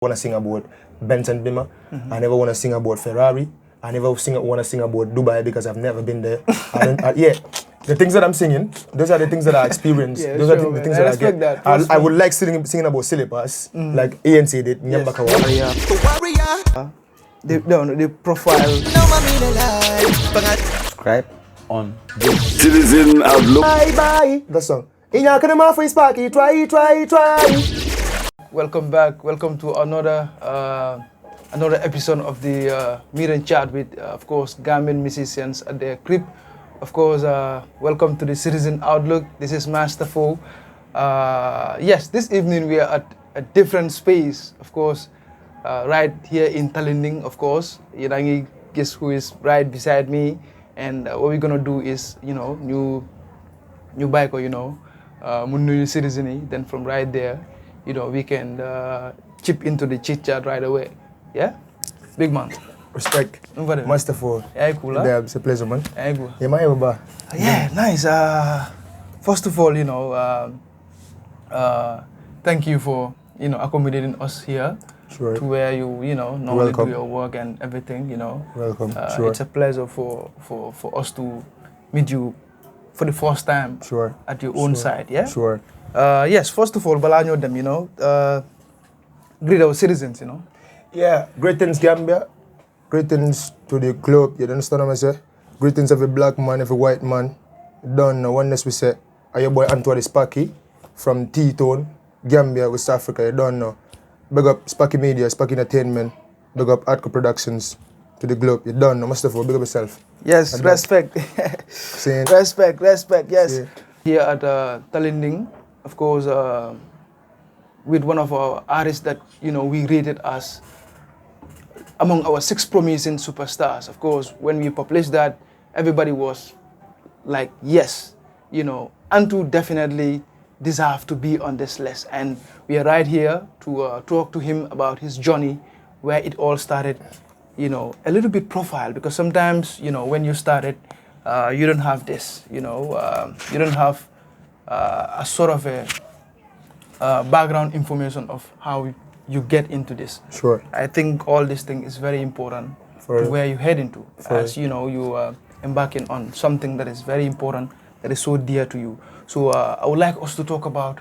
want to sing about Benson Bimmer. I never want to sing about Ferrari. I never want to sing about Dubai because I've never been there. The things that I'm singing, those are the things that I experience. Yeah, those sure, are the things that I get. that. I would like singing about syllabus, like ANC did. Yes. Yes. The profile. Subscribe on Citizen Outlook. Bye. That song. Try. Welcome back. Welcome to another episode of the Meet and Chat with, of course, Gambian musicians at their crib. Of course, welcome to the Citizen Outlook. This is Master Fo. Yes, this evening we are at a different space, of course, right here in Talinding, of course. Yangi, guess who is right beside me, and what we're gonna do is, new bike, Munu Citizen. Then from right there, we can chip into the chit chat right away. Yeah, big man. Respect. Master Fo. Yeah, cool. Yeah, it's a pleasure, man. Yeah, cool. Yeah, Nice. First of all, thank you for accommodating us here. Sure. To where you normally Welcome. do your work and everything. Welcome. Sure. It's a pleasure for us to meet you for the first time. Sure. At your own side. Yeah. Sure. Yes. First of all, Balanyo them. Greet our citizens. Yeah. Greetings, Gambia. Greetings to the club. You understand what I say? Greetings every black man, every white man. Done. Oneness we say. Are your boy An2 Di Lastin from T-Tone, Gambia, West Africa. You don't know. Big up Sparky Media, Sparky Entertainment. Big up Hardcore Productions to the globe. You don't know. Mustafa, big up yourself. Yes. And Respect. Respect. Yes. Yeah. Here at Talinding, of course, with one of our artists that we rated as among our 6 promising superstars. Of course, when we published that, everybody was like, yes, An2 definitely deserve to be on this list. And we are right here to talk to him about his journey, where it all started, a little bit profile, because sometimes, when you started, you don't have this, you don't have a sort of a background information of how you get into this. Sure. I think all this thing is very important to where you head into, as you are embarking on something that is very important, that is so dear to you. So I would like us to talk about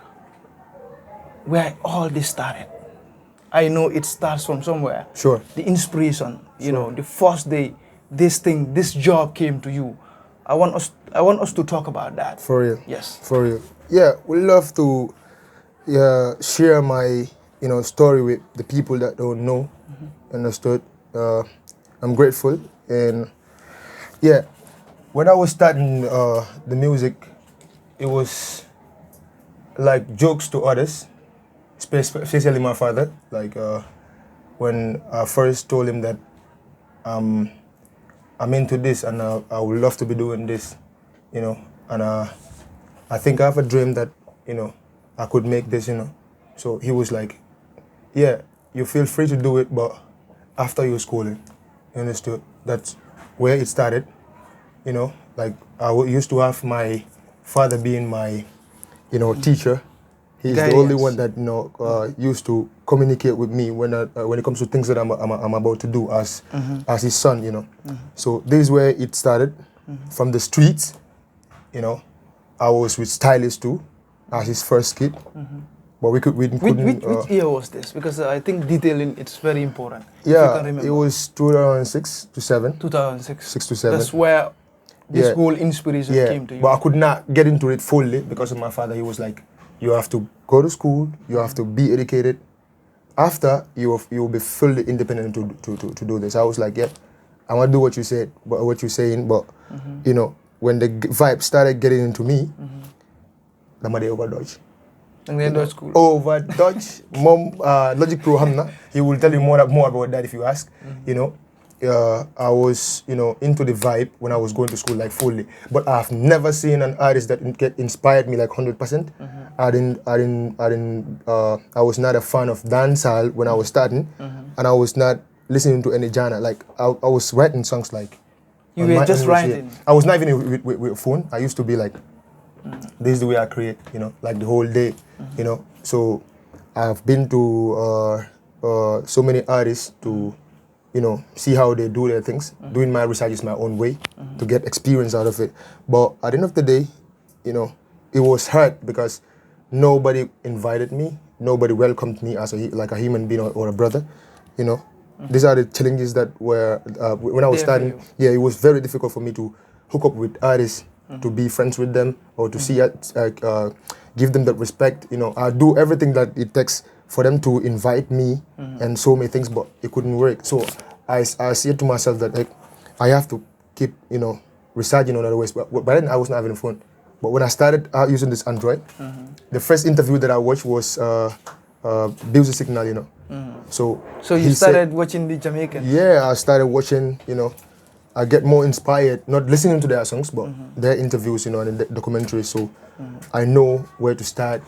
where all this started. I know it starts from somewhere. Sure. The inspiration, the first day this job came to you. I want us to talk about that. For real. Yes. For real. Yeah, we love to share my story with the people that don't know. Understood? I'm grateful, and yeah, when I was starting the music, it was like jokes to others, especially my father. Like when I first told him that I'm into this and I would love to be doing this, and I think I have a dream that I could make this, So he was like, yeah, you feel free to do it, but after your schooling. You understood? That's where it started, Like I used to have my father being my, teacher. He's the only one that used to communicate with me when it comes to things that I'm about to do as his son, So this is where it started, from the streets, I was with Stylist too, as his first kid, but we couldn't. Which year was this? Because I think detailing it's very important. Yeah, it was 2006 to 7. 2006. 6 to 7. That's where this whole inspiration came to you. But I could not get into it fully because of my father. He was like, you have to go to school, you have to be educated. After, you will be fully independent to do this. I was like, yeah, I'm going to do what you said, what you're saying, but, when the vibe started getting into me, I'm going to overdodge. And then school. Overdodge. Mom, Logic Pro Hamna, he will tell you more about that if you ask, I was, into the vibe when I was going to school, like fully. But I've never seen an artist that inspired me like 100%. I was not a fan of dancehall when I was starting, and I was not listening to any genre. Like I was writing songs like. You were just writing. I was not even with a phone. I used to be like, this is the way I create, like the whole day, So I've been to so many artists to, see how they do their things. Doing my research my own way to get experience out of it. But at the end of the day, it was hard because nobody invited me, nobody welcomed me as like a human being or a brother. These are the challenges that were when I was starting. Yeah, it was very difficult for me to hook up with artists, to be friends with them, or to see give them that respect. I do everything that it takes for them to invite me and show me things, but it couldn't work. So I said to myself that I have to keep researching on other ways. But by then I was not having a phone. But when I started using this Android, the first interview that I watched was Busy Signal, So you started watching the Jamaican? Yeah, I started watching, I get more inspired, not listening to their songs, but their interviews, and the documentaries. So I know where to start,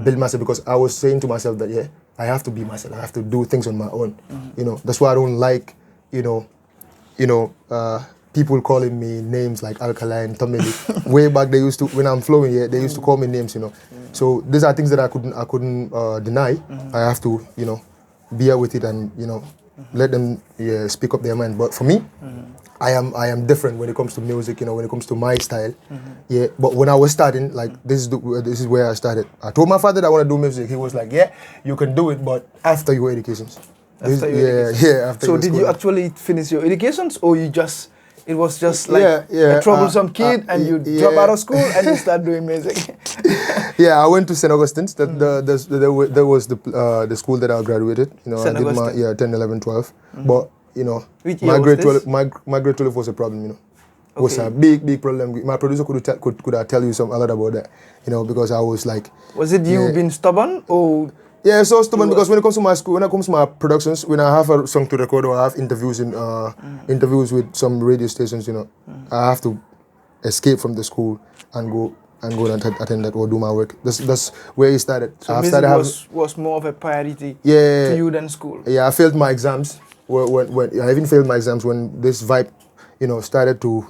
build myself, because I was saying to myself that, I have to be myself. I have to do things on my own. That's why I don't like, people calling me names like Alkaline, Tommy. Way back they used to, when I'm flowing, they used to call me names, So these are things that I couldn't deny. I have to, bear with it and, let them speak up their mind. But for me, I am different when it comes to music, when it comes to my style. But when I was starting, like this is where I started. I told my father that I want to do music. He was like, you can do it, but after your educations. After so did you actually finish your educations, or it was just like a troublesome kid and you drop out of school and you start doing music? I went to St. Augustine's. That was the school that I graduated. I did my 10, 11, 12. But which my year grade 12, my grade 12 was a problem. It was a big problem. My producer could tell you a lot about that. Because I was like. Was it you being stubborn or? Yeah, so stubborn, because when it comes to my school, when it comes to my productions, when I have a song to record or I have interviews interviews with some radio stations, I have to escape from the school and go and attend that or do my work. That's where it started. So music was more of a priority to you than school. Yeah, I failed my exams. When I even failed my exams when this vibe, started to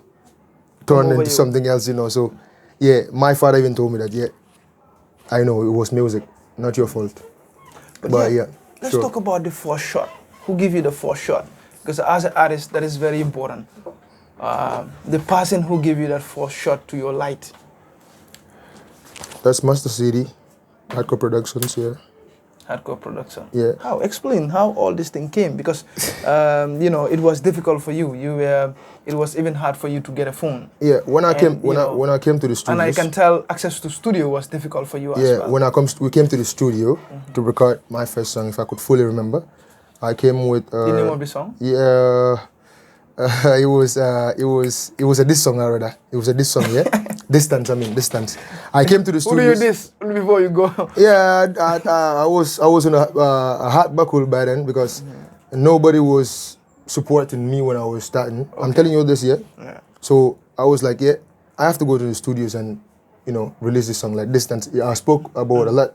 turn into something else. So my father even told me that I know it was music, not your fault. But let's talk about the first shot. Who gave you the first shot? Because as an artist, that is very important. The person who gave you that first shot to your light. That's Master City, Hardcore Productions, Hardcore Production. Yeah. How? Explain how all this thing came, because it was difficult for you. It was even hard for you to get a phone. Yeah, when I came to the studio. And I can tell access to studio was difficult for you as well. Yeah, when we came to the studio to record my first song, if I could fully remember, I came with. The name of the song? Yeah. It was a diss song, rather. It was a diss song, Distance. I came to the studio. Who do you diss before you go? Yeah, I was on a hard buckle by then, because nobody was supporting me when I was starting. Okay. I'm telling you this, So I was like, I have to go to the studios and release this song like Distance. I spoke about a lot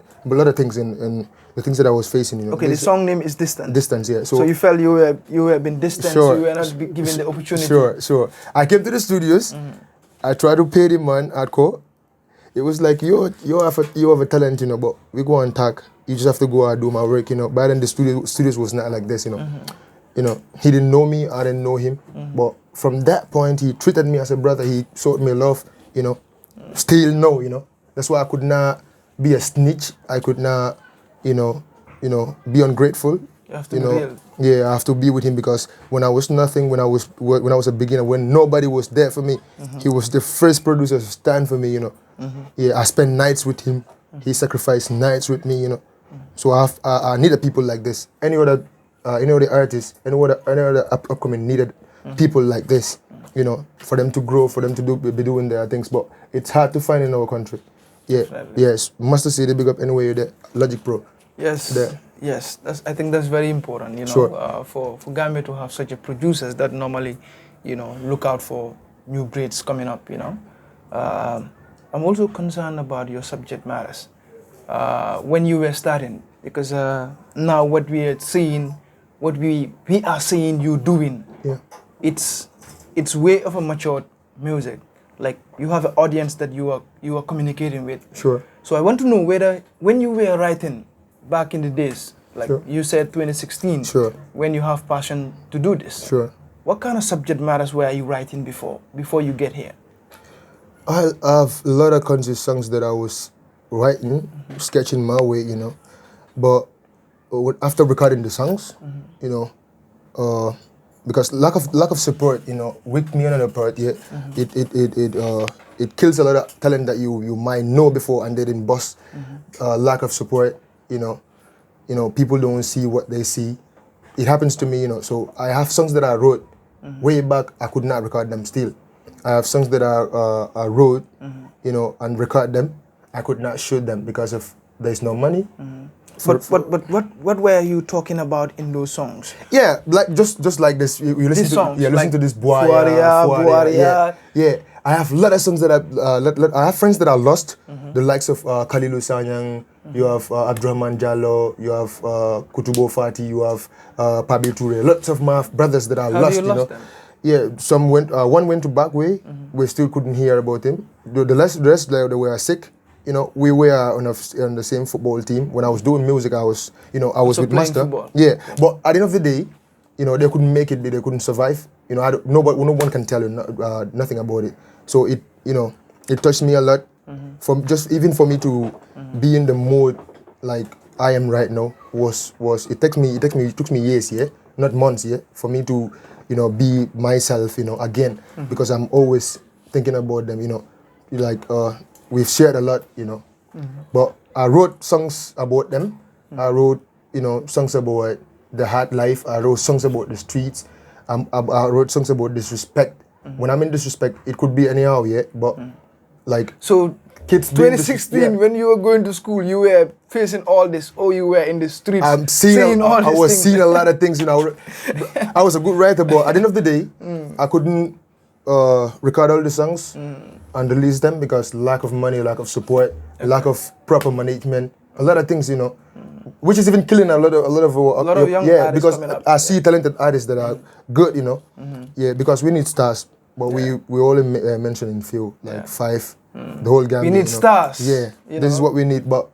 of things and the things that I was facing. Okay, the song name is Distance. Distance, yeah. So you felt you were being distant, so you were not given the opportunity. Sure. I came to the studios. I tried to pay the man Hardcore. It was like you have a talent, but we go and talk. You just have to go and do my work, But then the studios was not like this, He didn't know me, I didn't know him. But from that point, he treated me as a brother. He showed me love, Still no, That's why I could not be a snitch. I could not, be ungrateful. You have to be real. Yeah, I have to be with him, because when I was nothing, when I was a beginner, when nobody was there for me, he was the first producer to stand for me, Yeah, I spent nights with him. He sacrificed nights with me, So I needed people like this. Any other artists, any other upcoming needed people like this, for them to grow, for them to be doing their things. But it's hard to find in our country. Yeah, yes. Master City, big up anyway you're there. Logic Pro. Yes. There. Yes, I think that's very important, Sure. For Gambia to have such a producers that normally, look out for new breeds coming up, I'm also concerned about your subject matters. When you were starting, because now what we are seeing, what we are seeing you doing, it's way of a matured music. Like you have an audience that you are communicating with. Sure. So I want to know whether when you were writing back in the days, Like Sure. you said 2016, Sure. when you have passion to do this. Sure. What kind of subject matters were you writing before you get here? I have a lot of country songs that I was writing, sketching my way, you know. But after recording the songs, you know, because lack of support, you know, with me on another part, yeah, it kills a lot of talent that you might know before and they didn't bust. Lack of support, you know, people don't see what they see. It happens to me, you know. So I have songs that I wrote way back. I could not record them still. I have songs that I wrote, you know, and record them. I could not shoot them because of there's no money. But what were you talking about in those songs? Yeah, like just like this. You listen These to songs, listen like to this Buaria. Yeah. I have a lot of songs that I have friends that I lost. The likes of Khalilu Sanyang. You have Abdurrahman Jallo. You have Kutubo Fati. You have Pabi Toure. Lots of my brothers that I lost. You lost know. them? Yeah, some went. One went to Backway. We still couldn't hear about him. The rest they were sick. You know, we were on the same football team. When I was doing music, I was with Master. Football. Yeah, but at the end of the day, you know, they couldn't make it. They couldn't survive. You know, no one can tell you nothing about it. So it touched me a lot. From just even for me to be in the mood like I am right now it took me years, yeah, not months, yeah, for me to be myself, again, because I'm always thinking about them, like we've shared a lot, but I wrote songs about them. I wrote songs about the hard life. I wrote songs about the streets. I wrote songs about disrespect. When I'm in disrespect, it could be anyhow, yeah, but like so kids 2016 when you were going to school, you were facing all this, or you were in the streets I'm seeing all these I was things. seeing a lot of things, I was a good writer, but at the end of the day, I couldn't record all the songs and release them because lack of money, lack of support, lack of proper management, a lot of things, which is even killing a lot of young yeah, artists because coming up. I see talented artists that are good, yeah, because we need stars, but we only mentioning few, like 5, the whole Gambia. We need stars. Yeah, this is what we need, but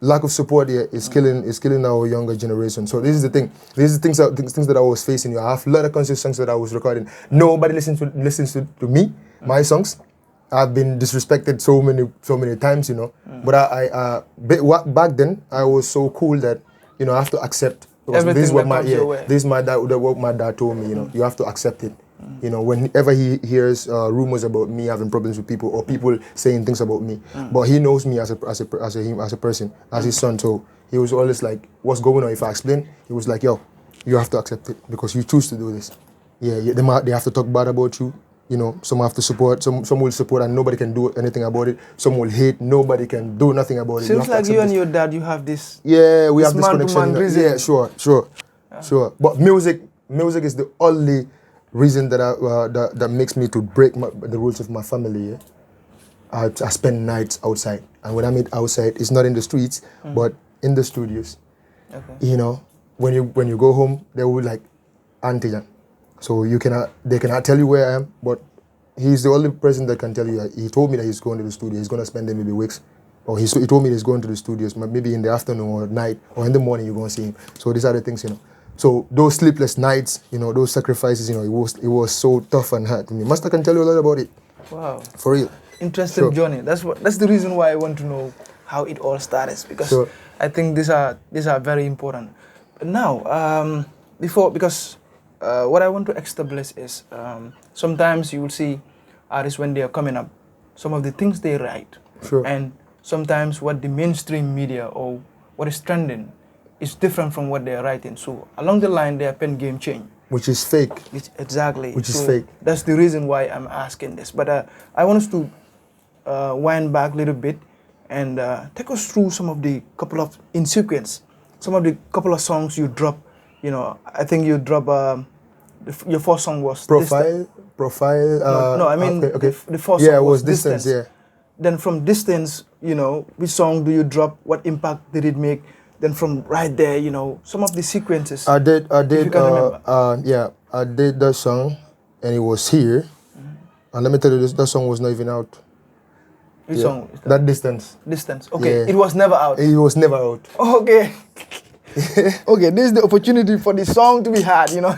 lack of support here is killing our younger generation. So this is the thing. These are things that I was facing. I have a lot of conscious songs that I was recording. Nobody listens to me, my songs. I've been disrespected so many times, But I back then I was so cool that I have to accept. Because Everything this is what what my dad told me. You have to accept it. Whenever he hears rumors about me having problems with people or people saying things about me, but he knows me as a person, as his son. So he was always like, "What's going on?" If I explain, he was like, "Yo, you have to accept it because you choose to do this." Yeah, they have to talk bad about you. Some have to support, some will support and nobody can do anything about it. Some will hate, nobody can do nothing about it. Seems like you and your dad, you have this. Yeah, we have this man-to-man connection. reason. Yeah, sure. But music is the only reason that that makes me to break the rules of my family. Yeah? I spend nights outside, and when I mean outside, it's not in the streets, but in the studios. Okay. When you go home, they will like Antijan. So they cannot tell you where I am, but he's the only person that can tell you. He told me that he's going to the studio. He's going to spend there maybe weeks. Or he told me he's going to the studios, maybe in the afternoon or night, or in the morning you're going to see him. So these are the things, So those sleepless nights, those sacrifices, it was so tough and hard to me. Master can tell you a lot about it. Wow. For real. Interesting journey. That's the reason why I want to know how it all started, because I think these are very important. But now, what I want to establish is sometimes you will see artists when they are coming up, some of the things they write, and sometimes what the mainstream media or what is trending is different from what they are writing. So along the line, their pen game change. Which is fake. Exactly. Which is fake. That's the reason why I'm asking this. But I want us to wind back a little bit and take us through some of the couple of couple of songs you drop. I think you drop your first song was Profile. No, I mean okay. the first song yeah, it was Distance. Yeah. Then from Distance, which song do you drop? What impact did it make? Then from right there, some of the sequences. I did. If you can remember. Yeah, I did that song, and it was here. And let me tell you, that song was not even out. Which song is that? Distance. Distance. Okay, Yeah. it was never out. It was never out. Okay. Okay, this is the opportunity for the song to be had, you know.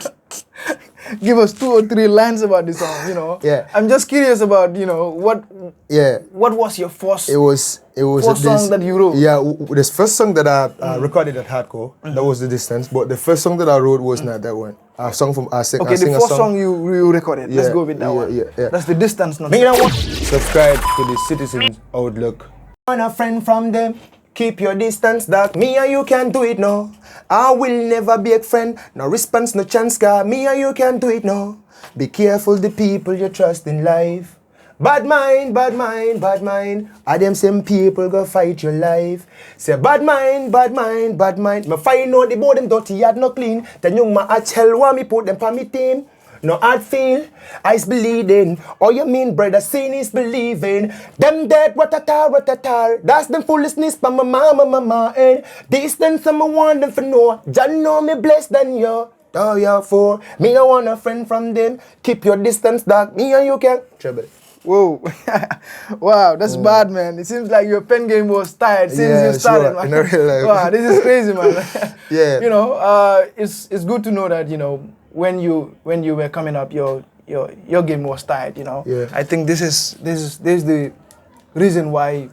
Give us 2 or 3 lines about the song, you know. Yeah. I'm just curious about, you know, what was your first It was first song that you wrote? Yeah, this first song that I recorded at Hardcore, that was The Distance. But the first song that I wrote was not that one. A song from I sing Okay, the a first song. song you recorded. Let's go with that one. Yeah. That's The Distance. Not Subscribe to the Citizens Outlook. Want a friend from them? Keep your distance, dog. Me and you can do it now. I will never be a friend. No response, no chance, car. Me and you can do it now. Be careful the people you trust in life. Bad mind, bad mind, bad mind. Are them same people go fight your life. Say bad mind, bad mind, bad mind. Me find out the board them dirty yard no clean. Then young ma a tell why me put them for me team. No hard feel, eyes bleeding. All you mean, brother, seeing is believing. Them dead, ratatar. That's them foolishness, but my mama, and distance, I'm want them for know. Jah know me blessed than you. Oh, yeah, for me, I want a friend from them. Keep your distance, dog. Me and you can trouble. Whoa. Wow, that's bad, man. It seems like your pen game was tired since you started, man. In real life. Wow, this is crazy, man. Yeah. You know, it's good to know that, you know, when you were coming up, your game was tight, you know. Yeah. I think this is the reason why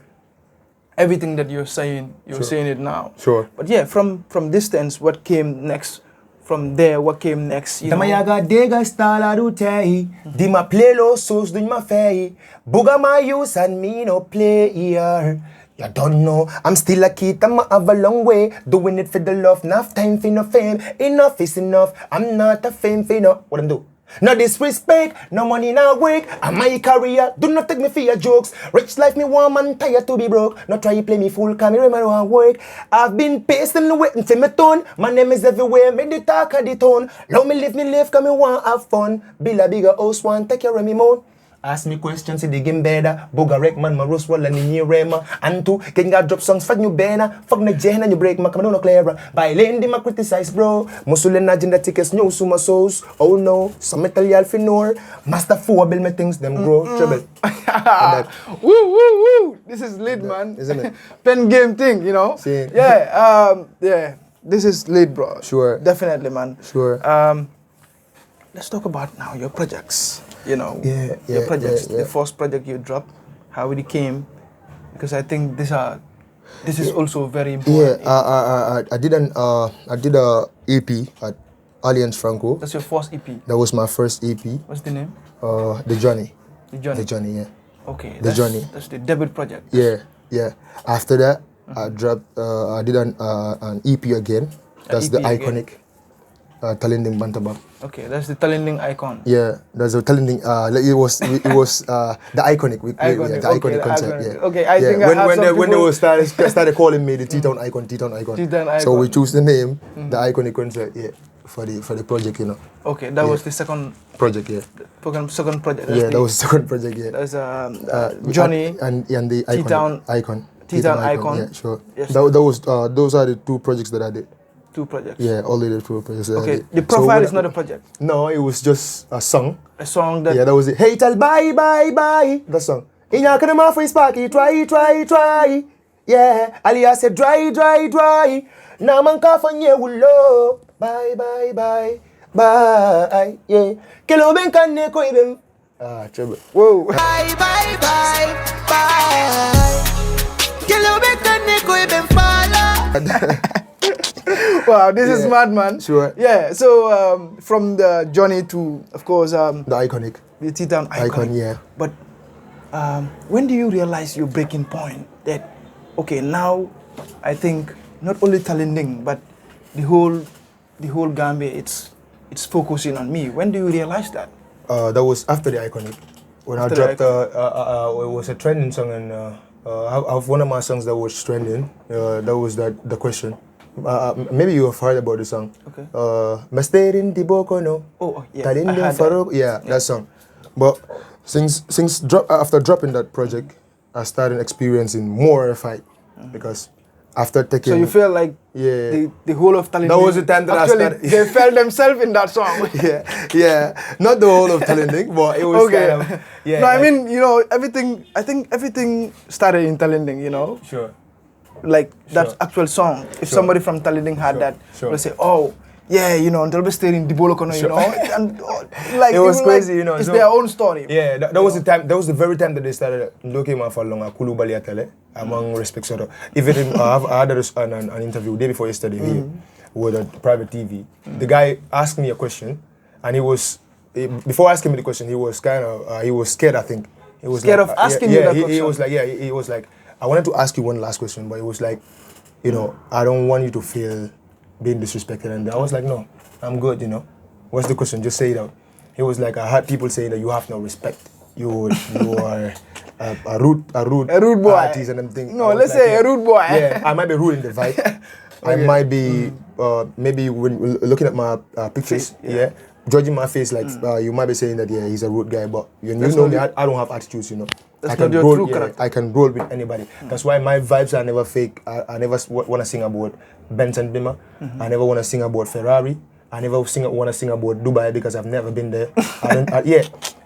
everything that you're saying saying it now. Sure. But yeah, from Distance, what came next? From there, what came next? You know? Damayaga dega stala do tei. Di ma play low sos do ma fei. Buga my use and me no play here. You don't know, I'm still a kid, I'ma have a long way. Doing it for the love, enough time for no fame. Enough is enough, I'm not a fame for no. What I'm do? No disrespect, no money, no work. And my career, do not take me for your jokes. Rich life, me warm and tired to be broke. No try play me fool, cause me remember want work. I've been patiently waiting for me turn. My name is everywhere, me the talk of the town. Love me live, cause me want have fun. Build a bigger house, want take care of me more. Ask me questions, see the game better. Boga wreck man, my rose wall and the new rema. An2, can you drop songs, fuck new banner. Fuck the gen and you break my come no clearer. By lane, they criticize, bro. Musulin na agenda tickets, new suma souls. Oh no, some metal yal finor. Master 4 build me things, them grow. Trouble. Woo. This is lit, man. Isn't it? Pen game thing, you know? See? Yeah, yeah. This is lit, bro. Sure. Definitely, man. Sure. Let's talk about now your projects. You know, your projects. The first project you dropped, how it came, because I think this is also very important. Yeah, I did a EP at Alliance Franco. That's your first EP. That was my first EP. What's the name? The Journey. The Journey. Yeah. Okay. The Journey. That's the debut project. Yeah. After that, I dropped. I did an EP again. That's the iconic Talending Bantabang. Okay, that's the Talending icon. Yeah, that's the Talending. It was the iconic. The iconic concept. Yeah. Okay, I think when they started calling me the T-Town icon. T-Town icon. So we choose the name, the iconic concept. Yeah, for the project, you know. Okay, that was the second project. Yeah. Second project. That was the second project. Yeah. That's Johnny and the icon. T-Town icon. Yeah, sure. Yes. Those are the 2 projects that I did. 2 projects. Yeah, only the 2 projects. Okay, the profile is not a project. No, it was just a song. A song that. Yeah, that was it. Hey, tell bye. That song. Inya kana ma face parky, try. Yeah, Alia said dry. Na man ka fanye wulo. Bye. Yeah. Kelo ben kan ne ko ibem. Trouble. Whoa. Bye. Kelo ben kan ne ko ibem fala. Wow, this is mad, man. Sure. Yeah, so from the Johnny to, of course, The iconic. The T-Town icon. Yeah. But when do you realize your breaking point? That, okay, now I think not only Talending, but the whole Gambia, it's focusing on me. When do you realize that? That was after the iconic. When I dropped, it was a trending song, and I have one of my songs that was trending. That was the question. Maybe you have heard about the song. Okay. Masterin di Boko no. Oh yeah. Talending Faro. Yeah, that song. But after dropping that project, I started experiencing more fight because after taking. So you feel like the whole of Talending. That was the time that actually, I started. they felt themselves in that song. yeah. Not the whole of Talending, but it was okay. kind of, yeah. No, I mean, you know, everything. I think everything started in Talending. You know. Sure. like that Sure. actual song. If Sure. somebody from Talinding had Sure. that, Sure. they'll say, oh, yeah, you know, they'll be staring Dibolo Kono, you Sure. know, and like It was even, crazy, like, you know, It's so- their own story. Yeah, that was the time. That was the very time that they started looking for long Kulu Baliatele among respect sort of. Even I had an interview day before yesterday here with a private TV. The guy asked me a question, and before asking me the question, he was kind of he was scared. I think he was Scared like, of asking you that he question. was like, he was like, I wanted to ask you one last question, but it was like, you know, I don't want you to feel being disrespected. And I was like, no, I'm good, you know. What's the question? Just say it out. He was like, I heard people say that you have no respect. You are a rude boy. artist and everything. No, I was let's like, say a rude boy. Yeah, I might be rude in the vibe. I might be maybe when looking at my pictures, yeah, judging my face like you might be saying that he's a rude guy, but you know me, I don't have attitudes, you know. That's I can not your roll, true character. I can roll with anybody. That's why my vibes are never fake. I never want to sing about Benz and Bimmer. I never want to sing about Ferrari. I never want to sing about Dubai because I've never been there.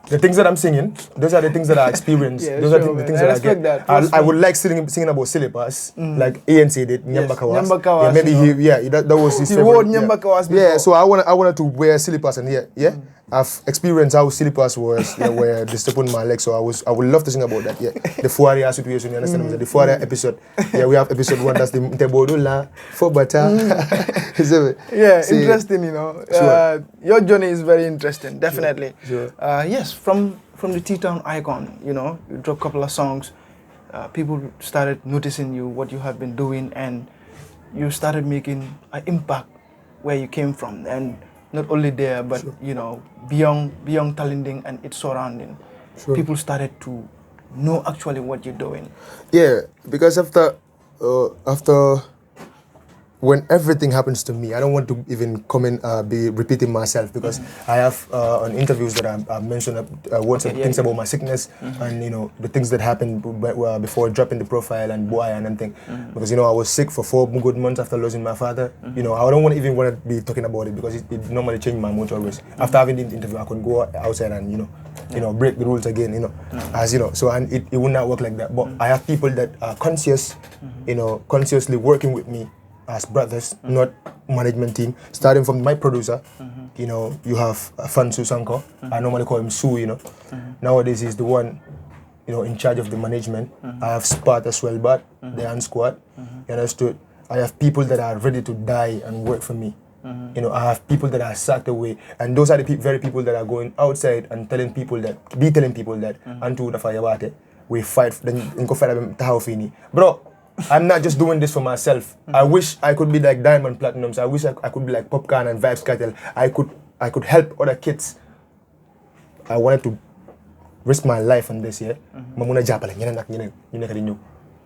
The things that I'm singing, those are the things that I experience. Yeah, those sure, are the man. things I that I respect get. that. I would like singing about syllabus, like ANC did, Nyambakawas. Nyambakawas, Yeah, maybe you know. that was his He favorite. wore Nyambakawas before. Yeah, so I wanted to wear syllabus and I've experienced how syllabus was where disturbing my legs, so I would love to sing about that. Yeah, the Fuaria situation, you understand? The Fuaria episode. Yeah, we have episode 1. That's the Tebodula for Bata. Yeah, interesting, you know. Sure. Your journey is very interesting, definitely. Sure. Yes, from the T-Town icon, you know, you dropped a couple of songs. People started noticing you, what you have been doing, and you started making an impact where you came from. And not only there, but, you know, beyond Talinding and its surrounding. Sure. People started to know actually what you're doing. Yeah, because after when everything happens to me, I don't want to even come and be repeating myself, because I have on interviews that I mentioned things about my sickness and, you know, the things that happened before dropping the profile and boy and everything. Because, you know, I was sick for 4 good months after losing my father. You know, I don't want to be talking about it, because it normally changed my mood always. After having the interview, I could go outside and, you know, break the rules again, you know, as you know. So, and it would not work like that. But I have people that are conscious, you know, consciously working with me as brothers, not management team. Starting from my producer, you know, you have Fansu Sanko. I normally call him Su, you know. Nowadays he's the one, you know, in charge of the management. I have Spat as well, but the An squad. You understood? I have people that are ready to die and work for me. You know, I have people that are sacked away, and those are the very people that are going outside and telling people that An2 Di Lastin, we fight. Then bro. I'm not just doing this for myself. I wish I could be like Diamond Platinums. I wish I could be like Popcorn and Vibes Cartel. I could help other kids. I wanted to risk my life on this, yeah.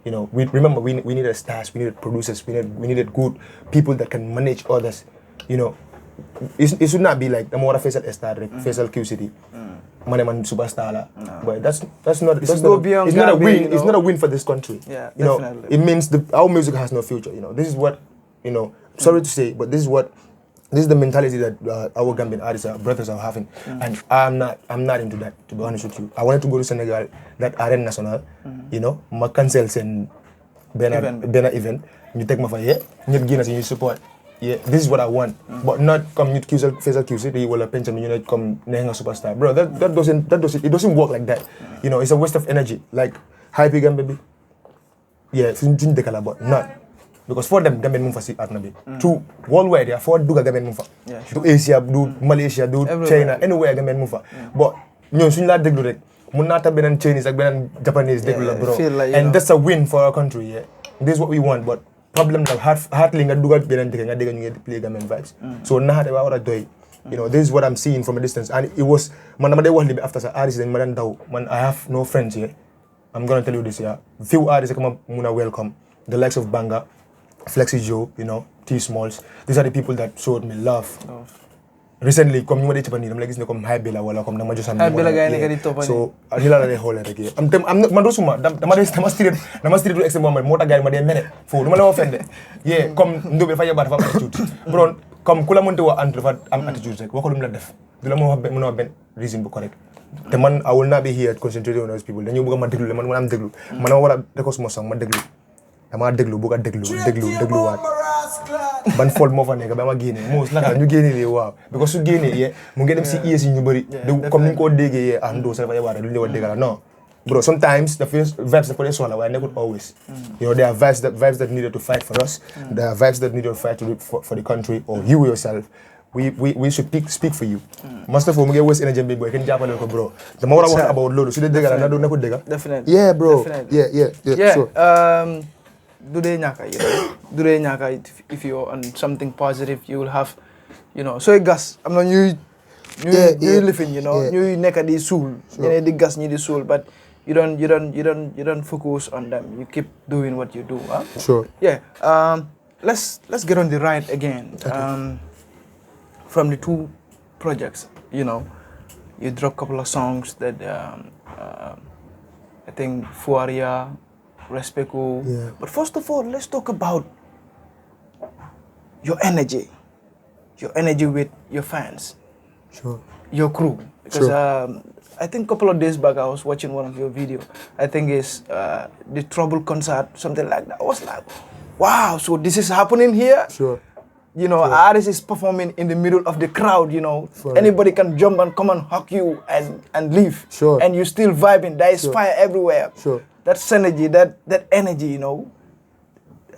You know, we needed stars, we needed producers, we needed good people that can manage others. You know, it should not be like the more facial star, facial QCD. Man superstar, but that's not it's not a win. You know? It's not a win for this country. Yeah, you know, definitely. it means our music has no future. You know, this is what, you know. Sorry to say, but this is the mentality that our Gambian artists, our brothers are having, and I'm not into that. To be honest with you, I wanted to go to Senegal, that Arena National, you know, ma cancel sen Bena event. You take my fire, you give us support. Yeah, this is what I want, but not come you facial QC, you will pension you not come nehenga superstar, bro. That doesn't work like that. You know, it's a waste of energy. Like hype Gambe, yeah, but not because for them Gambian move for Arnabi. To worldwide, yeah, for Duga Gambian move. Yeah, to Asia, do Malaysia, do everywhere. China, anywhere Gambian move. But you soon la deglu rek. Munata benen Chinese, like benen Japanese deglu bro. Like, and that's a win for our country. Yeah, this is what we want, but. Problem that hardly nga dugal benen deka nga dega ñu play Gambian vibes. So na hade wara doy. You know, this is what I'm seeing from a distance, and it was man dama day wax li after sa artist dañ ma dan daw man I have no friends here. I'm gonna tell you this, yeah. Few artists come muna welcome, the likes of Banga, Flexi Joe, you know, T Smalls. These are the people that showed me love. Recently, comme ñu ma dé ci bani dama lay gis ne comme High Bella wala comme dama jossam. High Bella gay nekk di topani. So ni la lay xolé rek. I'm man dosuma dama street to extreme moment mota gaay ma dé méré fo duma la offende. Yeah, comme ndobe dafa yabar dafa attitude. Bro, comme kula monté wa entre dafa am attitude rek waxo lu la def. Du la mo wax mëno ben reason bu correct. Te man I will not be here concentrating on those people. Dañu bëgg ma déglu man am déglu. Man wara déko suma song ma déglu. dama déglu bu ko dégluwaat ban fol moo fa nekk ba ma génne moos naka la ñu génne lii waaw because su génnee yee mu ngi dem si ears yi ñu bëri comme ni ñu ko déggee yee An2 sa dafa yabaate lu ñu war a dégg la non bro sometimes the vibes dafa dee soxla waaye nekkul always you know there are vibes that needed to fight for us there are vibes that needed to fight for the country or you yourself we should speak for you Master fo mu ngi waste energy bi boy kenn jàppale ko bro dama war a wax about loolu su dee dégg la na du nekkul dégg definitely yeah bro yeah sure do they ñàkk you know do they ñàkk if you're on something positive you will have you know sooy gas am na ñuy lifin you know ñuy nekk di suul ñeneen di gas ñi di suul but you don't focus on them you keep doing what you do huh? Sure yeah let's get on the ride again from the 2 projects you know you drop a couple of songs that I think Fuaria Respectful. Yeah. But first of all, let's talk about your energy with your fans, sure your crew. Because Sure. I think a couple of days back I was watching one of your videos. I think it's the Trouble concert, something like that. I was like, wow, so this is happening here? sure You know, artist is performing in the middle of the crowd, you know. Sure. Anybody can jump and come and hug you and leave. Sure. And you still vibing. There is Sure. fire everywhere. Sure. That synergy, that energy, you know.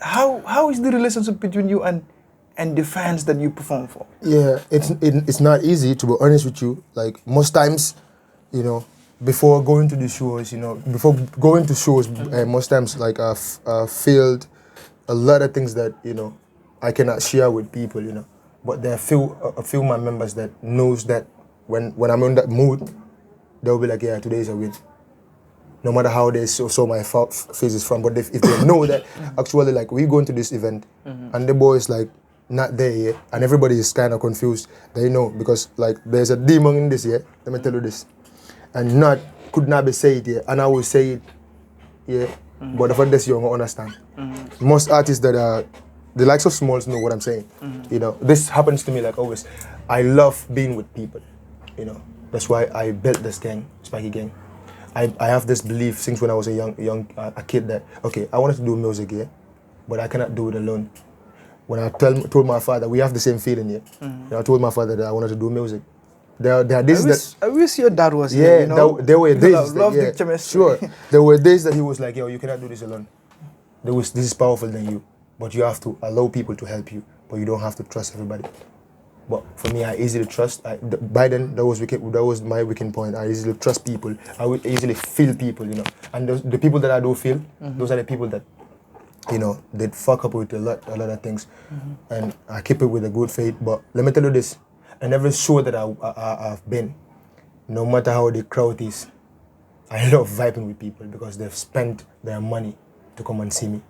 How is the relationship between you and the fans that you perform for? Yeah, it's not easy, to be honest with you. Like most times, you know, before going to the shows, most times like I've failed a lot of things that, you know, I cannot share with people, you know. But there are a few of my members that knows that when I'm in that mood, they'll be like, yeah, today is a win. No matter how they saw my face is from, but if they know that actually like we going to this event and the boy is like not there yet and everybody is kind of confused, they know because like there's a demon in this here. Let me tell you this, and could not be said here, and I will say it, yeah. But for this you won't understand. Most artists that are the likes of Smalls know what I'm saying. You know, this happens to me like always. I love being with people. You know, that's why I built this gang, Spiky Gang. I have this belief since when I was a kid that okay, I wanted to do music here, but I cannot do it alone. When I told my father, we have the same feeling here. I told my father that I wanted to do music. There are days I wish your dad was yeah, here, you know? there were days love that, the chemistry. Sure, there were days that he was like, yo, you cannot do this alone. This is powerful than you, but you have to allow people to help you, but you don't have to trust everybody. But for me, I easily trust. By then, that was my weakened point. I easily trust people. I would easily feel people, you know. And the people that I do feel, those are the people that, you know, they fuck up with a lot of things. And I keep it with a good faith. But let me tell you this, in every show that I've been, no matter how the crowd is, I love vibing with people because they've spent their money to come and see me.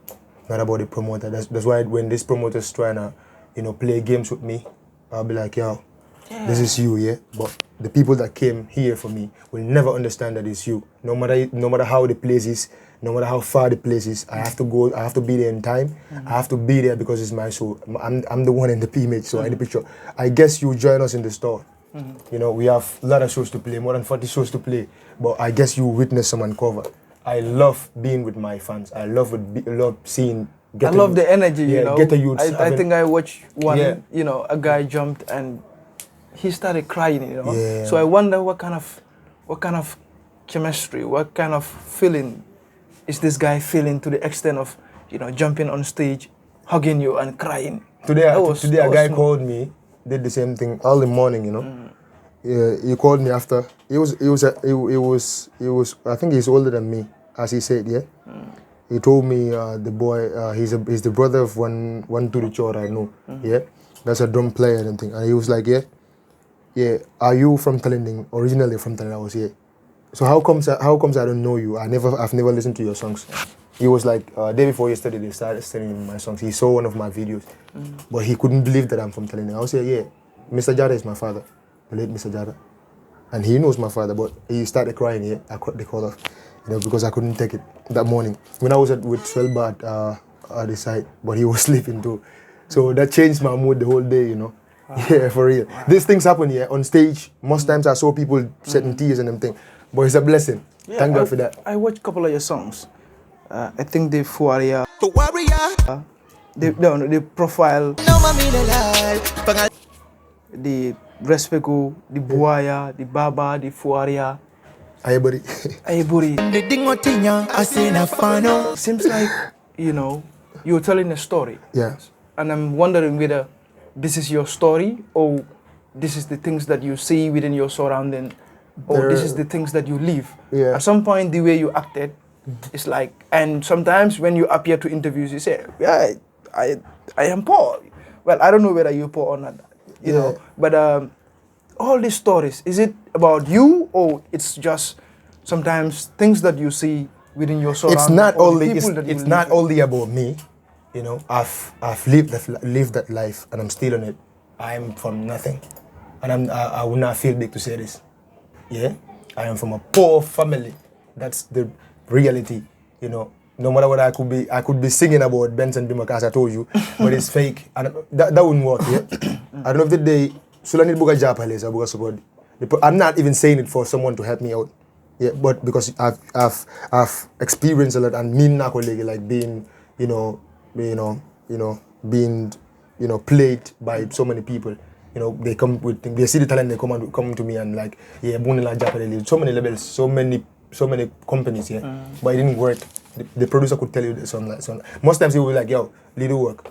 Not about the promoter. That's why when this promoter's trying to, you know, play games with me, I'll be like, yo, this is you, yeah? But the people that came here for me will never understand that it's you. No matter how the place is, no matter how far the place is, I have to go, I have to be there in time. I have to be there because it's my show. I'm the one in the image, so in the picture. I guess you join us in the store. You know, we have a lot of shows to play, more than 40 shows to play. But I guess you witness someone cover. I love being with my fans. I love seeing. I love the energy, you know. Get a youth. I think I watched one, Yeah. you know, a guy jumped and he started crying, you know. Yeah. So I wonder what kind of chemistry, what kind of feeling is this guy feeling to the extent of, you know, jumping on stage, hugging you and crying. Today a guy smooth. called me, did the same thing early morning, you know. Yeah, he called me after. He was I think he's older than me, as he said, yeah. He told me the boy he's the brother of one to the chore I know, yeah. That's a drum player and everything. And he was like, yeah, are you from Talinding? Originally from Talinding, I was here. So how comes I don't know you? I've never listened to your songs. He was like, day before yesterday they started sending my songs. He saw one of my videos, but he couldn't believe that I'm from Talinding. I was like, yeah, Mr. Jara is my father, the late Mr. Jara, and he knows my father. But he started crying. Yeah, I cut the call off, you know, because I couldn't take it that morning when I was with Swellbart at the side, but he was sleeping too. So that changed my mood the whole day, you know. Yeah, for real. These things happen here on stage. Most times I saw people shedding tears and everything, but it's a blessing. Yeah, Thank God for that. I watched a couple of your songs. I think the Fuaria, The warrior. the profile, No mommy the life. the Respeco, the Buaya, the Baba, the Fuaria, Aye, buddy. Ayeburi. The ding what in ya. I say na fano. Seems like, you're telling a story. Yeah. And I'm wondering whether this is your story or this is the things that you see within your surrounding or this is the things that you live. Yeah. At some point, the way you acted is like, and sometimes when you appear to interviews, you say, yeah, I am poor. Well, I don't know whether you're poor or not, you know, but all these stories, is it about you or it's just sometimes things that you see within your surroundings? It's not or the only people that you it's live not with? only about me, you know. I've lived that life and I'm still on it. I'm from nothing, and I would not feel big to say this. Yeah, I am from a poor family. That's the reality, you know. No matter what I could be singing about Benson Bimak as I told you, but it's fake, and that wouldn't work. Yeah, I don't know if the day Sulani Buga Japales I support. I'm not even saying it for someone to help me out. Yeah, but because I've experienced a lot and me na colleague like being being played by so many people. You know, they see the talent, they come to me and like, yeah, Bunila Japale, so many labels, so many companies, yeah. But it didn't work. The producer could tell you the song like song. Most times he will be like, yo, little work.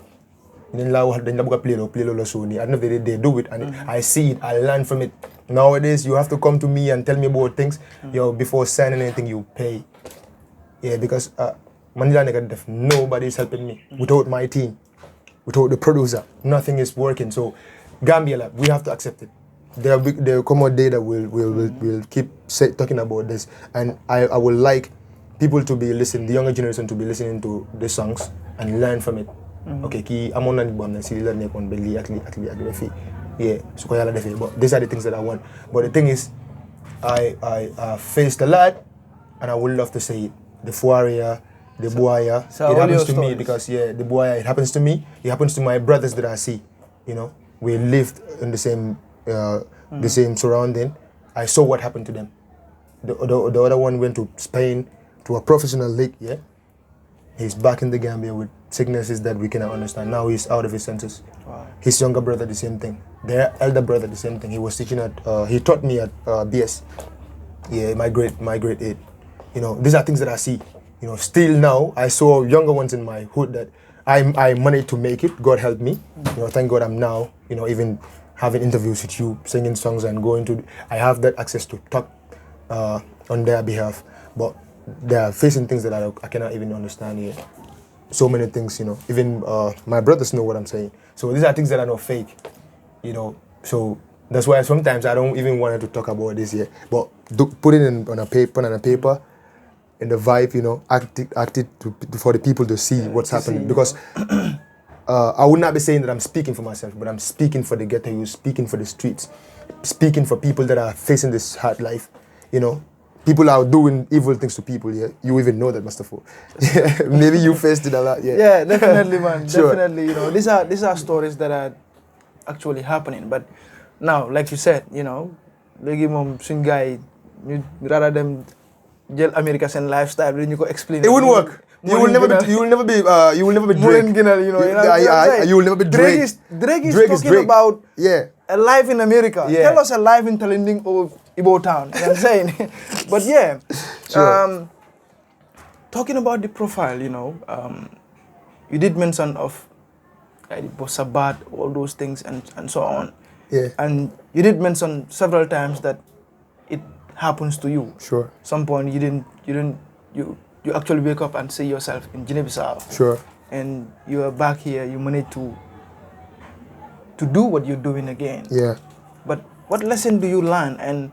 Then play Sony. I don't know if they do it and I see it, I learn from it. Nowadays you have to come to me and tell me about things. Yo, before signing anything you pay. Yeah, because Manila Negative, nobody's helping me. Without my team, without the producer, nothing is working. So Gambia, like, we have to accept it. There will come a day that we'll keep talking about this, and I would like people to be listening, the younger generation to be listening to the songs and learn from it. Okay, I'm on the city learn on belly actually yeah, so but these are the things that I want. But the thing is, I faced a lot, and I would love to say it. The Fuaria, the Buaya, so it happens to me stories. because yeah, the Buaya, it happens to me. It happens to my brothers that I see. You know, we lived in the same surrounding. I saw what happened to them. The other one went to Spain to a professional league. Yeah, he's back in the Gambia with sicknesses that we cannot understand. Now he's out of his senses. Wow. His younger brother, the same thing. Their elder brother, the same thing. He was teaching at. He taught me at BS. Yeah, my grade 8. You know, these are things that I see. You know, still now I saw younger ones in my hood that I managed to make it. God help me. You know, thank God I'm now. You know, even having interviews with you, singing songs, and going to. I have that access to talk on their behalf, but they are facing things that I cannot even understand yet. So many things, you know. Even my brothers know what I'm saying. So these are things that are not fake, you know. So that's why sometimes I don't even want to talk about this yet. But put it on a paper, in the vibe, you know. Act it for the people to see what's happening. Because I would not be saying that I'm speaking for myself, but I'm speaking for the ghetto youth, speaking for the streets, speaking for people that are facing this hard life, you know. People are doing evil things to people, yeah. You even know that, Mustafa. Maybe you faced it a lot, yeah. Yeah, definitely, man. Sure. Definitely, you know, these are stories that are actually happening. But now, like you said, you know, legi mom suñ guy rather than jail America sen lifestyle, then you go explain. It wouldn't work. You will never be Drake. You will never be Drake. Drake is talking about a life in America. Yeah. Tell us a life in Talinding or Ibo Town. You know what I'm saying? But yeah, Sure. talking about the profile, you know, you did mention of Sabat, all those things and so on. Yeah. And you did mention several times that it happens to you. Sure. Some point you actually wake up and see yourself in Guinea-Bissau. Sure. And you are back here, you manage to do what you're doing again. Yeah. But what lesson do you learn and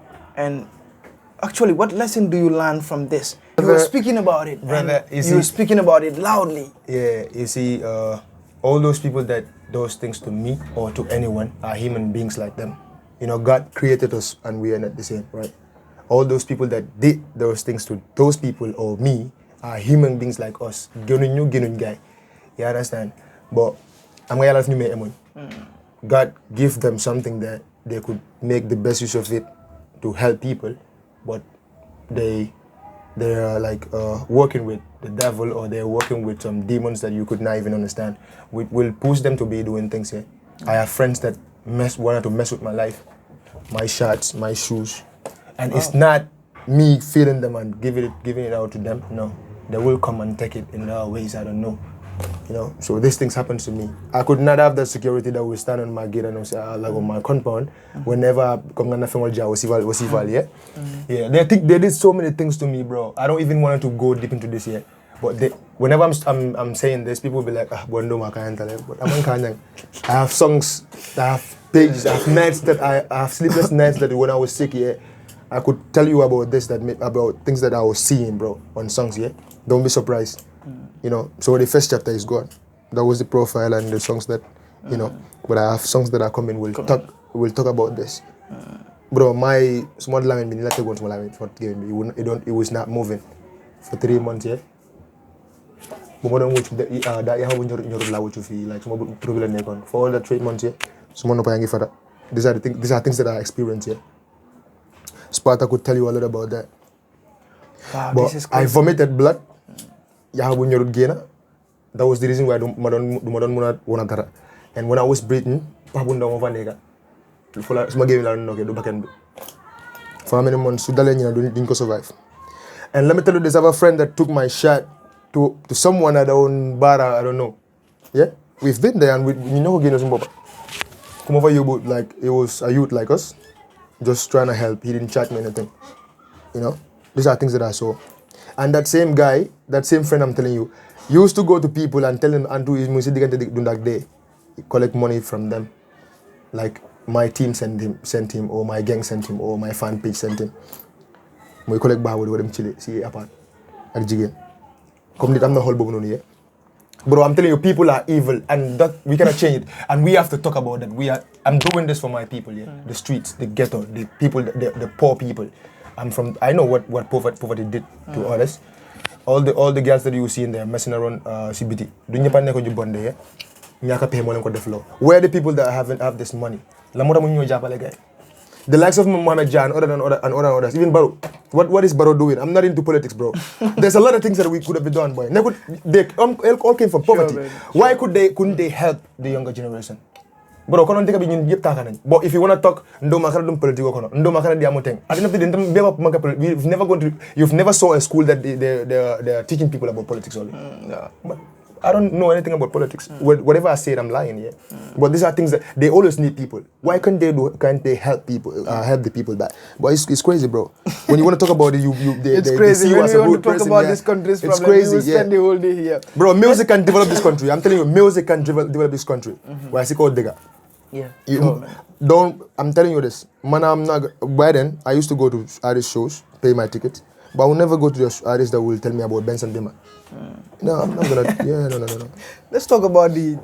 actually what lesson do you learn from this? You were speaking about it. Brother, and you were speaking about it loudly. Yeah, you see, all those people that those things to me or to anyone are human beings like them. You know, God created us and we are not the same, right? All those people that did those things to those people or me are human beings like us. Ginun guy. You understand? But I'm gonna love you, God give them something that they could make the best use of it to help people, but they they're like working with the devil, or they're working with some demons that you could not even understand. Will push them to be doing things here. I have friends that wanted to mess with my life, my shirts, my shoes, and it's not me feeling them and giving it out to them. No, they will come and take it in other ways I don't know. You know, so these things happen to me. I could not have the security that will stand on my gate and say, like on my compound, whenever I come on the yeah. They did so many things to me, bro. I don't even want to go deep into this yet. But whenever I'm saying this, people will be like, Bondo I can't tell you. But I have songs, I have pages, I have nights that I have sleepless nights that when I was sick, yeah, I could tell you about this, about things that I was seeing, bro, on songs, yeah. Don't be surprised. You know, so the first chapter is gone. That was the profile and the songs that, you know, but I have songs that are coming. We'll talk about this. Bro, my small line been let go to my it was not moving for 3 months, yeah. But that you have when you're like some problem for all the 3 months, yeah. Someone no for that. These are things that I experienced, yeah. Sparta could tell you a lot about that. Wow, but this is crazy. I vomited blood. That was the reason why I don't want to. And when I was breathing, for how many months didn't survive. And let me tell you, there's a friend that took my shot to someone at own bar, I don't know. Yeah? We've been there and we know who come over you, but like it was a youth like us, just trying to help. He didn't chat me anything. You know? These are things that I saw. And that same guy, that same friend I'm telling you, used to go to people and tell them An2 is day, collect money from them. Like my team sent him, or my gang sent him, or my fan page sent him. We collect bar with them chile, see apart. At Jigen. Come I'm the whole bobo here. Bro, I'm telling you, people are evil, and that we cannot change it. And we have to talk about that. I'm doing this for my people, yeah. The streets, the ghetto, the people, the poor people. I know what poverty did to others. All the girls that you see in there messing around CBT. Where are the people that have this money? The likes of Mohammed Jan, others, even Baro. What is Baro doing? I'm not into politics, bro. There's a lot of things that we could have done, boy. They all came from poverty. Sure, why couldn't they help the younger generation? Bro, but if you want to talk, you've never saw a school that they're teaching people about politics only. Yeah. But I don't know anything about politics. Whatever I said, I'm lying, yeah. But these are things that they always need people. Why can't they help people, help the people back? But it's crazy, bro. When you want to talk about it, It's they crazy. see you When as you a want good to talk person, about yeah. this country's It's problem, crazy, we will spend the whole day here. Bro, music can develop this country. I'm telling you, music can develop this country. Why is it called Digger? Yeah. I'm telling you this. Man, by then, I used to go to artist shows, pay my ticket, but I will never go to the artists that will tell me about Benson Dima. No, I'm not gonna, no. Let's talk about the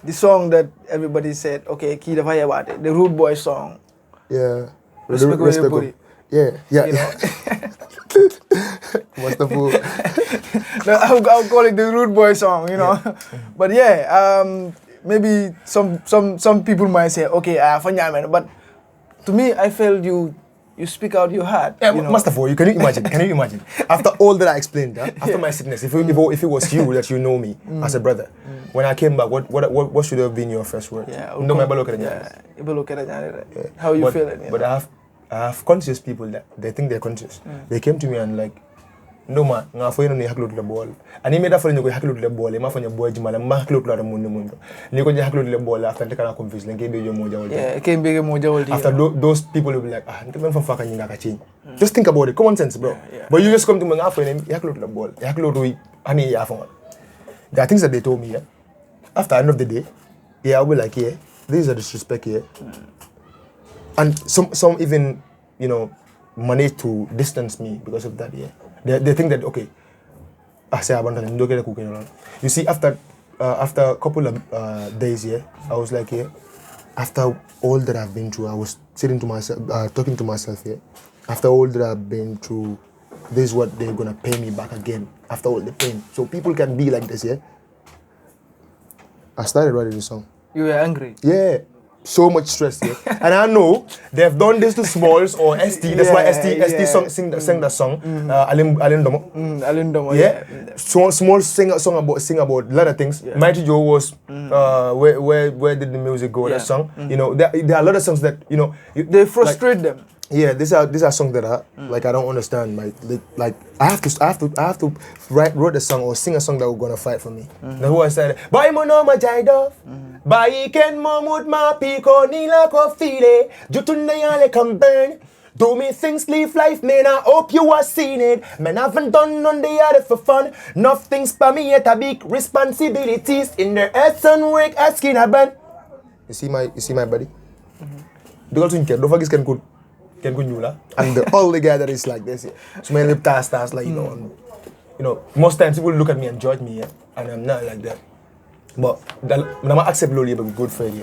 song that everybody said, okay, Key the Fire about it, the Rude Boy song. Yeah. Respect where you put it. Yeah. You know? What's the fool? I'll call it the Rude Boy song, you know. Yeah. But yeah, maybe some people might say, okay, but to me, I felt you speak out your heart. Yeah, you know? Master Four, can you imagine? After all that I explained, after my sickness, if it was you that you know me as a brother, when I came back, what should have been your first word? Yeah, how you feeling? But I have conscious people that they think they're conscious. They came to me and like, no man, nga fo yeno ni haklo to the ball. Ani me da fo ni ko haklo to the ball, ma fo nya boy jimala ma haklo to the mundo. Ni ko nya haklo to the ball after they kana confuse len ke be yo mo jawol. Yeah, ke be mo jawol. After those people will be like, nte men fa fa kan nga ka change. Just think about it, common sense, bro. Yeah. But you just come to me nga fo ni haklo to the ball. Haklo to ani ya fo. There are things that they told me, yeah. After the end of the day, yeah, I'll be like, yeah, this is a disrespect here. And some even, you know, manage to distance me because of that, yeah. They think that, okay, I say you see, after a couple of days, yeah, I was like, yeah, after all that I've been through, I was sitting to myself, talking to myself, yeah, after all that I've been through, this is what they're gonna pay me back again, after all the pain. So people can be like this, yeah. I started writing the song. You were angry? Yeah. so much stress here. And I know they've done this to Smalls or ST. That's why ST sang that song. Alin Domo. Alin Domo, Yeah. So Smalls sing about a lot of things. Yeah. Mighty Joe was where did the music go? That song. You know, there are a lot of songs that they frustrate them. Yeah, these are songs that I don't understand. Like I have to write a song or sing a song that we're gonna fight for me. That's why I said, "Boy, mo no ma jaido, boy ken mo mud ma piko nila ko file, jutun yale come burn. Do me things, live life, man. I hope you are seen it. Man, I haven't done none the other for fun. Nothing's for me yet a big responsibilities in the earth and work asking a band." You see my buddy. Don't forget can go new and the only guy that is like this. So many stars like most times people look at me and judge me, yeah? And I'm not like that. But I'm accept lowly but good for you.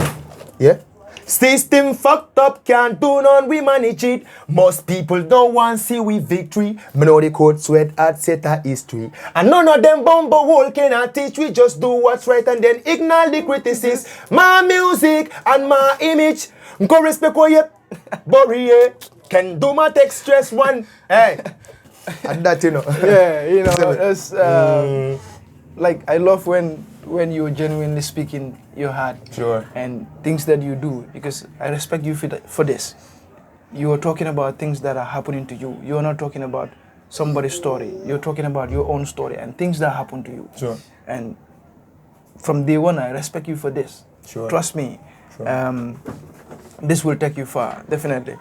Yeah? System fucked up, can't do none, we manage it. Most people don't want to see we victory. Me know the code sweat at set history. And none of them bumble hole cannot teach. We just do what's right and then ignore the criticism. My music and my image. Go respect what you Borie can do my text stress one. Hey. And that Yeah, it's like I love when you're genuinely speaking your heart. Sure. And things that you do, because I respect you for this. You are talking about things that are happening to you. You're not talking about somebody's story. You're talking about your own story and things that happen to you. Sure. And from day one, I respect you for this. Sure. Trust me. Sure. This will take you far, definitely.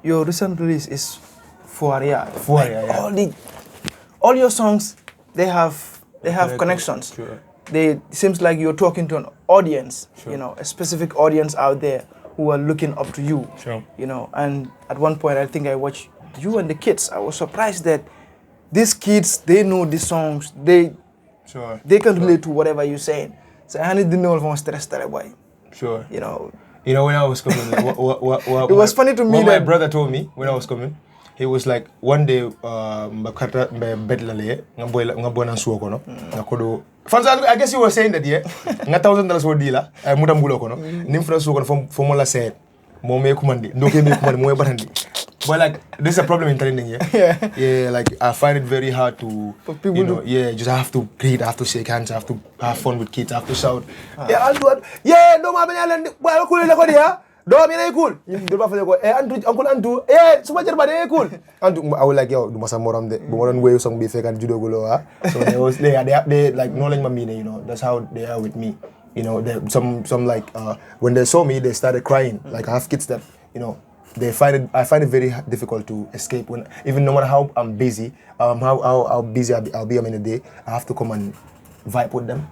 Your recent release is Fuaria. Yeah. All your songs, they have connections. Sure. It seems like you're talking to an audience, Sure. a specific audience out there who are looking up to you. Sure. And at one point I think I watched you and the kids. I was surprised that these kids, they know the songs. They can relate to whatever you're saying. So I didn't know if stress that way. Sure. When I was coming, it was funny to me what that my brother told me when I was coming. He was like, one day, mbakata bedlale, ngaboy nang suwa ko no, ngakodo. Fans, I guess you were saying that, yeah. Nga $1,000 for dealer, mudam gulo ko no. Nim fra suwa ko no, from la said, mo me kumandi, ndoke me kumandi, mo barandi. But like, there's a problem in training, yeah. Yeah, like I find it very hard to, for people just I have to greet, I have to shake hands, I have to have fun with kids, I have to shout. Yeah, I'll do it. Yeah, no ma benyalan, well cool ko dia. Do me na cool. Do ba fa ko uncle An2, suma jarba de cool. An2 I was like, yo, do masa moram de. Bo moron way song be fake and judo gulo ha. So they like knowing my meaning, that's how they are with me. Some like when they saw me they started crying. Like I have kids that, I find it very difficult to escape even no matter how I'm busy, how busy I'll be in a day, I have to come and vibe with them,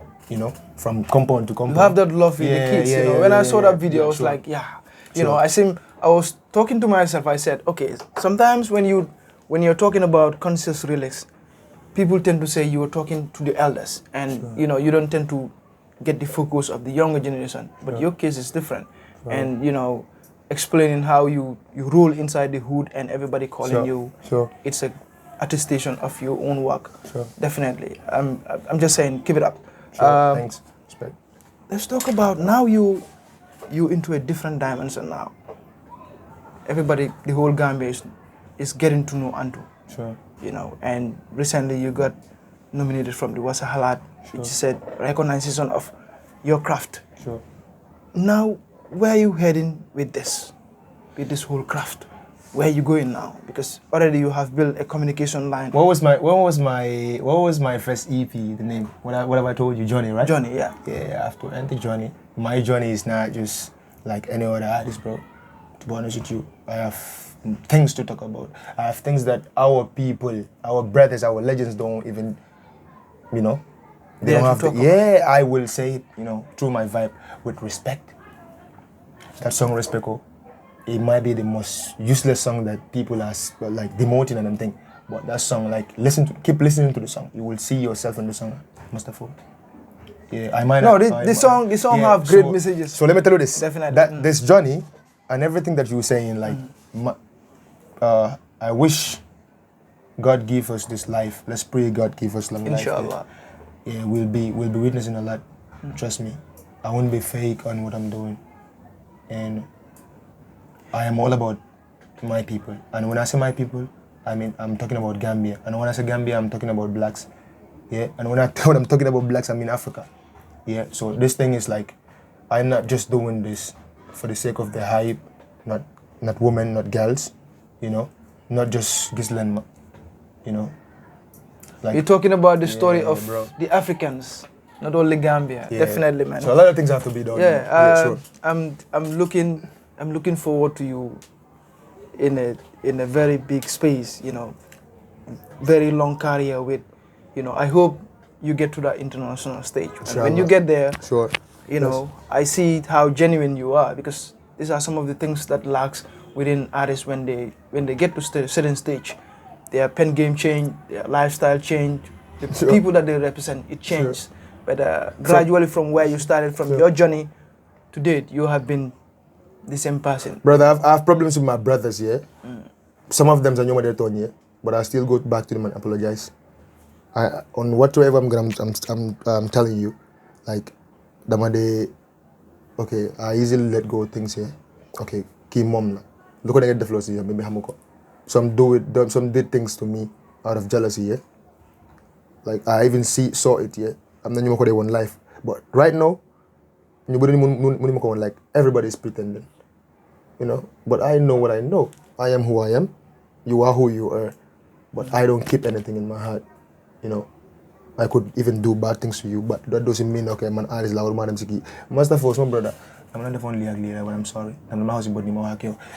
from compound to compound. You have that love with the kids, When I saw that video, I was like, I was talking to myself, I said, okay, sometimes when you're talking about conscious lyrics, people tend to say you're talking to the elders and, you don't tend to get the focus of the younger generation, but your case is different. And, explaining how you roll inside the hood and everybody calling you. It's a attestation of your own work. Definitely. I'm just saying, keep it up. Thanks. Respect. Let's talk about now you into a different dimension now. Everybody, the whole Gambia is getting to know An2. And recently you got nominated from the Wasa Halat, which said recognition of your craft. Now, where are you heading with this whole craft? Where are you going now? Because already you have built a communication line. What was my first EP? The name? What have I told you? Journey, right? Journey, yeah. Yeah, I have to enter Journey. My journey is not just like any other artist, bro. To be honest with you, I have things to talk about. I have things that our people, our brothers, our legends don't even, they don't have to. Yeah, I will say it, through my vibe with respect. That song Respecto, it might be the most useless song that people are like demoting and everything. But that song, like keep listening to the song. You will see yourself in the song, Mustafa. Yeah, I might. No, this song have great messages. So let me tell you this. Definitely. This journey and everything that you were saying, like, I wish God give us this life. Let's pray God give us long life. Inshallah. Yeah, we'll be witnessing a lot. Trust me. I won't be fake on what I'm doing. And I am all about my people. And when I say my people, I mean, I'm talking about Gambia. And when I say Gambia, I'm talking about blacks. Yeah. And when I'm talking about blacks, I mean Africa. Yeah. So this thing is like, I'm not just doing this for the sake of the hype, not women, not girls, you know, not just Gislen, you know. Like, you're talking about the story yeah, of bro. the Africans, not only Gambia. Yeah. Definitely, man. So a lot of things have to be done. Yeah, Sure. I'm looking forward to you in a very big space, you know, very long career with, you know, I hope you get to that international stage. And when you get there, sure. you know, I see how genuine you are, because these are some of the things that lacks within artists when they get to a certain stage. Their pen game change, their lifestyle change, the people that they represent, it changes. But gradually from where you started, from your journey to date, you have been the same person. Brother, I have problems with my brothers, yeah? Some of them are younger than me, but I still go back to them and apologize. On whatsoever I'm telling you, like, okay, I easily let go of things here. Okay, keep mom. Look at I get the flows here, maybe Hamuko. Some did things to me out of jealousy, yeah? Like, I even saw it, yeah? I'm not even one life. But right now, like, everybody's pretending, you know? But I know what I know. I am who I am. You are who you are. But I don't keep anything in my heart, you know? I could even do bad things to you, but that doesn't mean, okay, man, I is loud, madam Siki. Master Force, my brother, I'm not the only ugly, but I'm sorry. I'm not housing body,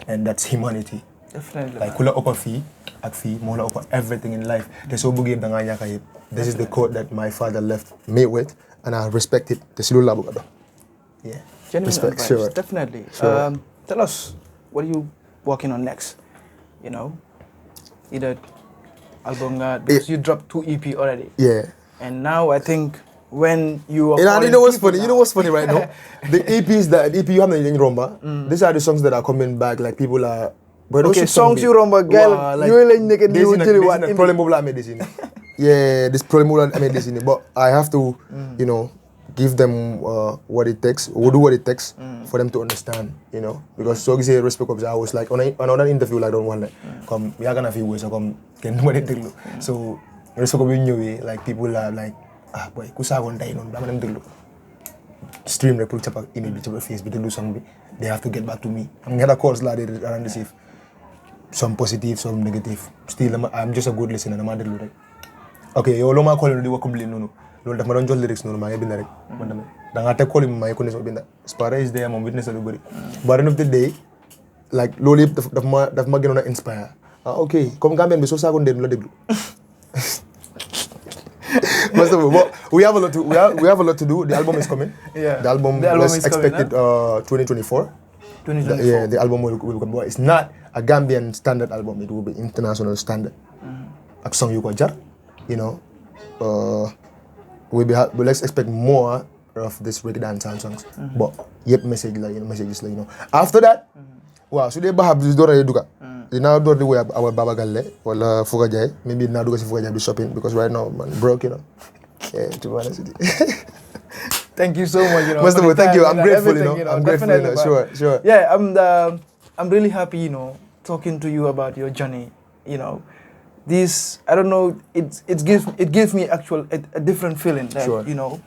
and that's humanity. Definitely. Like, kula upper fee, mola upper everything in life. This is the quote that my father left me with, and I respect it. Yeah. Genuine Respect, advice, sure. definitely. Sure. Tell us, what are you working on next? You know, either album, because you dropped 2 EP already. Yeah. And now I think when you are, and you know what's funny? You know what's funny right now? The EP you have in Romba, these are the songs that are coming back. Like, people are. But okay, songs you Romba, girl, like, you ain't naked. You there's a problem with medicine. Yeah, this problem with medicine. But I have to, you know, give them what it takes, or do what it takes for them to understand, you know. Because so you respect of I was like on another interview, like, don't want like come, we are gonna feel ways, so come can what it do. So respect of you, like, people are like, ah boy, kusa won't die on, I'm gonna stream report chapa email to face, but do something. They have to get back to me. I'm gonna calls like around the safe. Some positive, some negative. Still, I'm just a good listener. I'm not the okay, you all my calling the work complain no. Lord, I'm not just lyrics no. My bin direct. Then I take calling my connection bin that. Spara is there. I'm a witness everybody. But end of the day, like lowly, the gonna inspire. Okay, come Gambian, be so sad on them. First of all, we have a lot to do. The album is coming. Yeah. The album is expected 2024. Yeah, the album will come. It's not a Gambian standard album. It will be international standard. A song you got jar, you know. Let's expect more of this reggae dance songs. But yep, messages like you know. After that, wow. So they have this door eduka. They now do the way our Baba Galle or Fuga Jai. Maybe now do Fuga Jai be shopping because right now man broke, you know. Yeah, to be honest with you. Thank you so much, you know. First of all, thank you. I'm grateful, you know. I'm grateful, you know. Sure. Yeah, I'm really happy, you know, talking to you about your journey. You know, this, I don't know, it gives me a different feeling that, you know,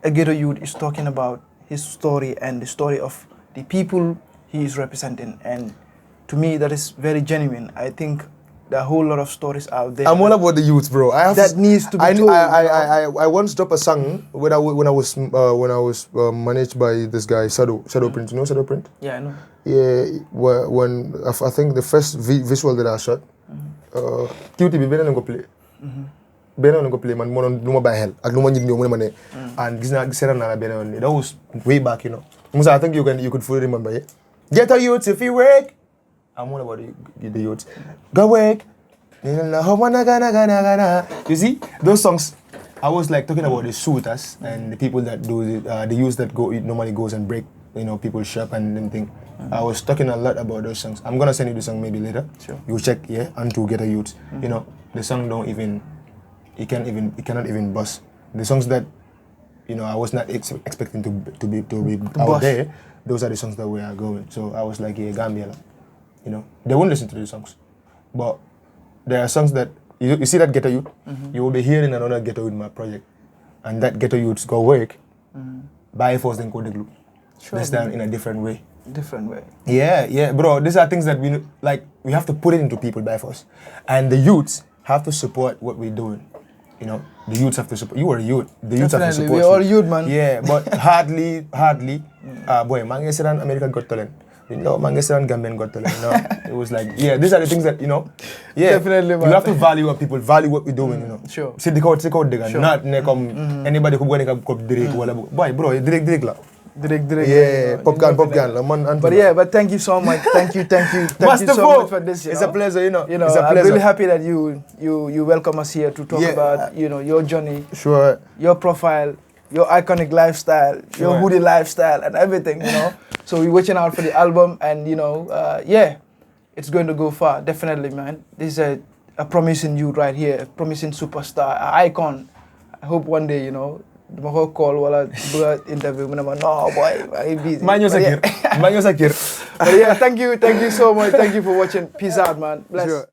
a ghetto youth is talking about his story and the story of the people he is representing, and to me that is very genuine. I think there are a whole lot of stories out there. I'm all about the youth, bro. Needs to be told. I once dropped a song when I was managed by this guy Shadow Print. You know Shadow Print? Yeah, I know. Yeah, when I think the first visual that I shot, QTB beneen ko play. Beneen ko play man monon luma bay hell ak luma nit ñew mu ne and gis na la beneen. That was way back, you know. Musa, I think you could fully remember it. Get a youth if you work. I'm all about the youth. Go work. You see, those songs, I was like talking about the shooters and the people that do the youths that normally goes and break, you know, people's shop and everything. I was talking a lot about those songs. I'm gonna send you the song maybe later. Sure. You check, yeah, An2 Get a Youth. You know, the song it cannot even bust. The songs that I was not expecting to be out bust. there. Those are the songs that we are going. So I was like, yeah, Gambia, they won't listen to the songs, but there are songs that you see that Ghetto Youth, you will be hearing another Ghetto Youth my project, and that Ghetto Youth's go work by force then code the group. Sure, This time in a different way. Different way. Yeah, bro. These are things that we have to put it into people by force, and the youths have to support what we're doing. The youths have to support. You are a youth. The youths have to Definitely, support. we're all youth, man. Yeah, but hardly. Boy, Mangeseran American Got Talent. Mangeseran Gambian Got Talent. It was like, yeah, these are the things that Yeah, Definitely, man. you have to value what people value what we're doing. Sure. See the code, Sure. Not anybody who go Drake wala. Boy, bro, Drake la. Direct. Yeah, popcorn la man. But thank you so much. Thank you so much for this. It's a pleasure, It's a pleasure. I'm really happy that you welcome us here to talk about your journey, Sure. your profile, your iconic lifestyle, your hoodie lifestyle, and everything. So we're watching out for the album, and it's going to go far, definitely, man. This is a promising youth right here, a promising superstar, an icon. I hope one day, the whole call while I interview, no boy, I'm busy. Manyo Sakir. But yeah, thank you so much. Thank you for watching. Peace out, man. Bless. Sure.